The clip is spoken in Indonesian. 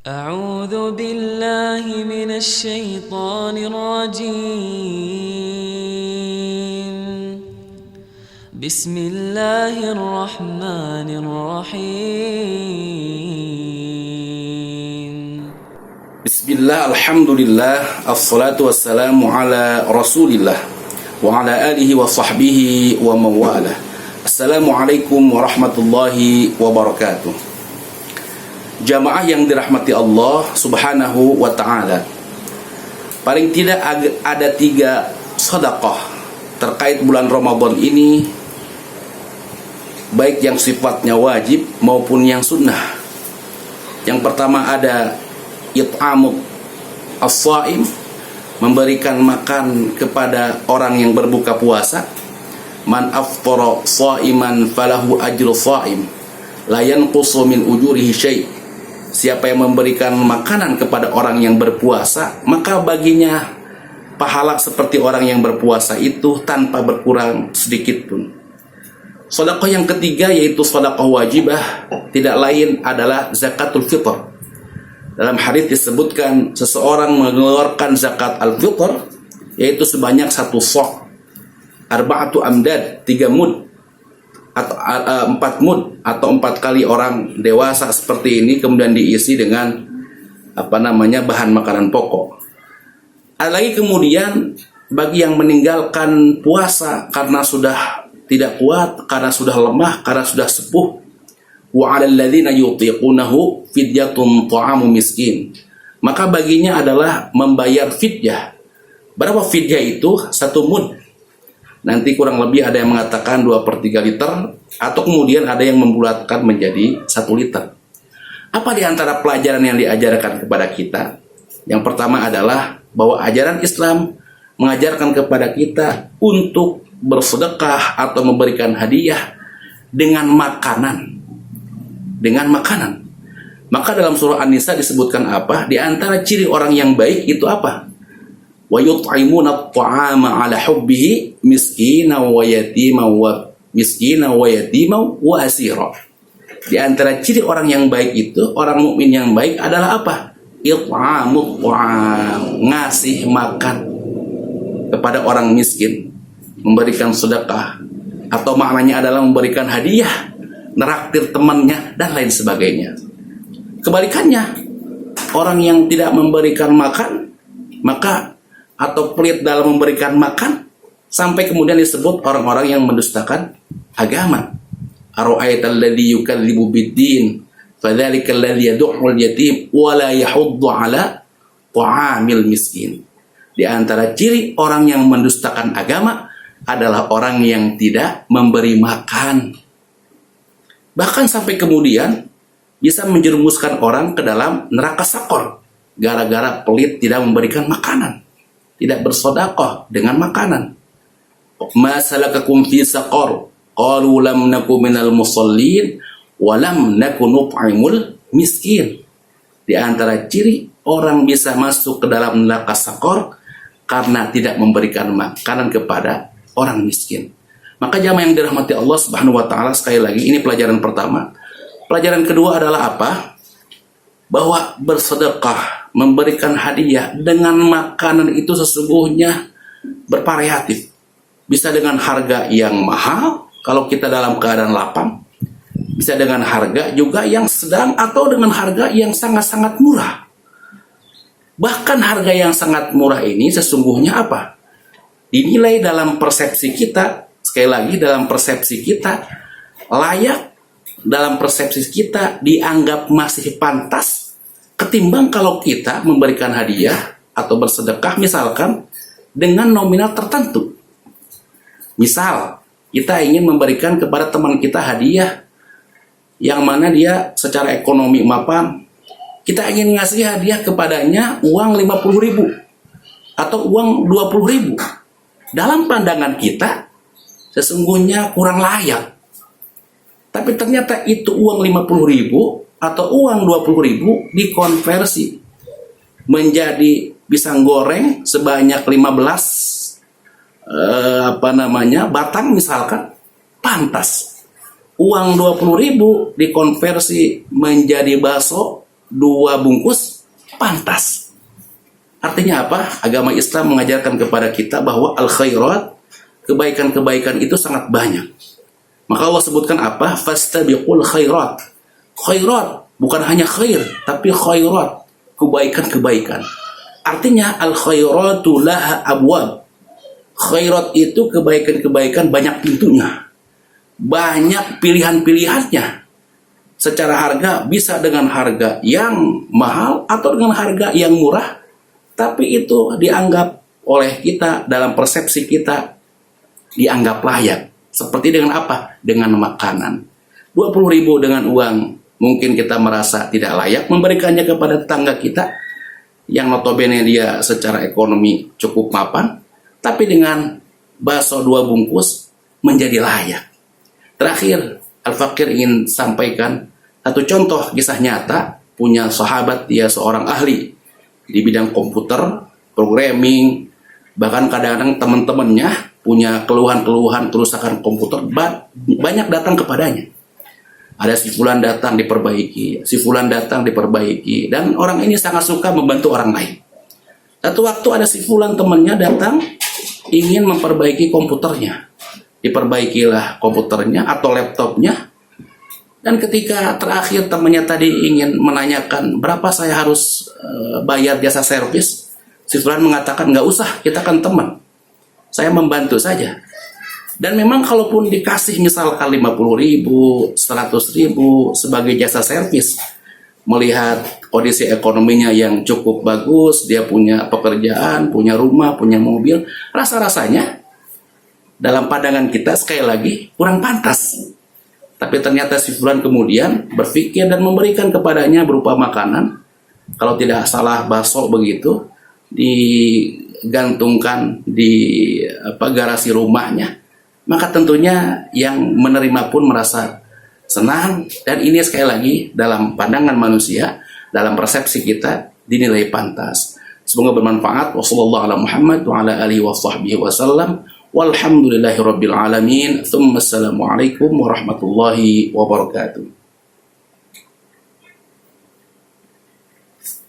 أعوذ بالله من الشيطان الرجيم. بسم الله الرحمن الرحيم. Bismillah, alhamdulillah, assalatu wassalamu ala rasulillah wa ala alihi wa sahbihi wa mawala. Assalamualaikum warahmatullahi wabarakatuh. Jamaah yang dirahmati Allah subhanahu wa ta'ala, paling tidak ada 3 sedekah terkait bulan Ramadan ini, baik yang sifatnya wajib maupun yang sunnah. Yang pertama ada it'amut as-shaim, memberikan makan kepada orang yang berbuka puasa. Man aftara shaiman falahu ajru shaim la yanqusu min ujurihi syai'. Siapa yang memberikan makanan kepada orang yang berpuasa, maka baginya pahala seperti orang yang berpuasa itu tanpa berkurang sedikit pun. Sedekah yang ketiga yaitu sedekah wajibah, tidak lain adalah zakatul fitr. Dalam hadis disebutkan seseorang mengeluarkan zakat al-fitr yaitu sebanyak 1 sok, arba'atu amdad, 3 mud atau 4 mud atau 4 kali orang dewasa seperti ini, kemudian diisi dengan bahan makanan pokok. Ada lagi kemudian bagi yang meninggalkan puasa karena sudah tidak kuat, karena sudah lemah, karena sudah sepuh, wa 'alal ladzina yutiqunahu fidyatun ta'amu miskin, maka baginya adalah membayar fidyah. Berapa fidyah itu? 1 mud. Nanti kurang lebih ada yang mengatakan 2/3 liter, atau kemudian ada yang membulatkan menjadi 1 liter. Apa di antara pelajaran yang diajarkan kepada kita? Yang pertama adalah bahwa ajaran Islam mengajarkan kepada kita untuk bersedekah atau memberikan hadiah dengan makanan. Dengan makanan. Maka dalam surah An-Nisa disebutkan apa? Di antara ciri orang yang baik itu apa? Wa yut'imuna at-ta'ama 'ala hubbihi miskinan wa yatiman wa asira. Di antara ciri orang yang baik itu, orang mukmin yang baik adalah apa? It'amut ta'am, ngasih makan kepada orang miskin, memberikan sedekah, atau maknanya adalah memberikan hadiah, neraktir temannya dan lain sebagainya. Kebalikannya, orang yang tidak memberikan makan, maka atau pelit dalam memberikan makan, sampai kemudian disebut orang-orang yang mendustakan agama. Ara'aital ladzi yukadzibu bid-din fadzalikal ladzi yad'ul yatim wa la yahuddu 'ala ta'amil miskin. Di antara ciri orang yang mendustakan agama adalah orang yang tidak memberi makan. Bahkan sampai kemudian bisa menjerumuskan orang ke dalam neraka sakor gara-gara pelit tidak memberikan makanan, tidak bersedekah dengan makanan. Ma salakakum fi saqar? Qalu lam naku minal musallin wa lam naku nut'imul miskin. Di antara ciri orang bisa masuk ke dalam neraka sakor karena tidak memberikan makanan kepada orang miskin. Maka jamaah yang dirahmati Allah Subhanahu wa taala, sekali lagi ini pelajaran pertama. Pelajaran kedua adalah apa? Bahwa bersedekah, memberikan hadiah dengan makanan itu sesungguhnya bervariatif. Bisa dengan harga yang mahal kalau kita dalam keadaan lapang, bisa dengan harga juga yang sedang, atau dengan harga yang sangat-sangat murah. Bahkan harga yang sangat murah ini sesungguhnya apa? Dinilai dalam persepsi kita, sekali lagi dalam persepsi kita, layak, dalam persepsi kita dianggap masih pantas ketimbang kalau kita memberikan hadiah atau bersedekah misalkan dengan nominal tertentu. Misal kita ingin memberikan kepada teman kita hadiah yang mana dia secara ekonomi mapan, kita ingin ngasih hadiah kepadanya uang 50.000 atau uang 20.000. Dalam pandangan kita sesungguhnya kurang layak. Tapi ternyata itu uang 50.000 atau uang 20.000 dikonversi menjadi pisang goreng sebanyak 15 batang misalkan, pantas. Uang 20.000 dikonversi menjadi bakso 2 bungkus pantas. Artinya apa? Agama Islam mengajarkan kepada kita bahwa al-khairat, kebaikan-kebaikan itu sangat banyak. Maka Allah sebutkan apa? Fastabiqul khairat. Khairat bukan hanya khair, tapi khairat, kebaikan-kebaikan. Artinya al-khairatu laha abwab. Khairat itu kebaikan-kebaikan banyak pintunya, banyak pilihan-pilihannya. Secara harga bisa dengan harga yang mahal atau dengan harga yang murah, tapi itu dianggap oleh kita dalam persepsi kita dianggap layak. Seperti dengan apa? Dengan makanan. 20.000 dengan uang mungkin kita merasa tidak layak memberikannya kepada tetangga kita yang notabene dia secara ekonomi cukup mapan, tapi dengan bakso 2 bungkus menjadi layak. Terakhir, Al-Fakir ingin sampaikan satu contoh kisah nyata. Punya sahabat, dia seorang ahli di bidang komputer, programming, bahkan kadang-kadang teman-temannya punya keluhan-keluhan kerusakan komputer, banyak datang kepadanya. Ada si fulan datang diperbaiki, si fulan datang diperbaiki, dan orang ini sangat suka membantu orang lain. Satu waktu ada si fulan temannya datang ingin memperbaiki komputernya. Diperbaikilah komputernya atau laptopnya. Dan ketika terakhir temannya tadi ingin menanyakan berapa saya harus bayar jasa servis, si fulan mengatakan nggak usah, kita kan teman, saya membantu saja. Dan memang kalaupun dikasih misalkan 50.000, 100.000 sebagai jasa servis, melihat kondisi ekonominya yang cukup bagus, dia punya pekerjaan, punya rumah, punya mobil, rasa-rasanya dalam pandangan kita sekali lagi kurang pantas. Tapi ternyata si fulan kemudian berpikir dan memberikan kepadanya berupa makanan. Kalau tidak salah bakso begitu, digantungkan di garasi rumahnya. Maka tentunya yang menerima pun merasa senang. Dan ini sekali lagi dalam pandangan manusia, dalam persepsi kita dinilai pantas. Semoga bermanfaat. Wassalamualaikum walhamdulillahirabbil alamin. Assalamualaikum warahmatullahi wabarakatuh.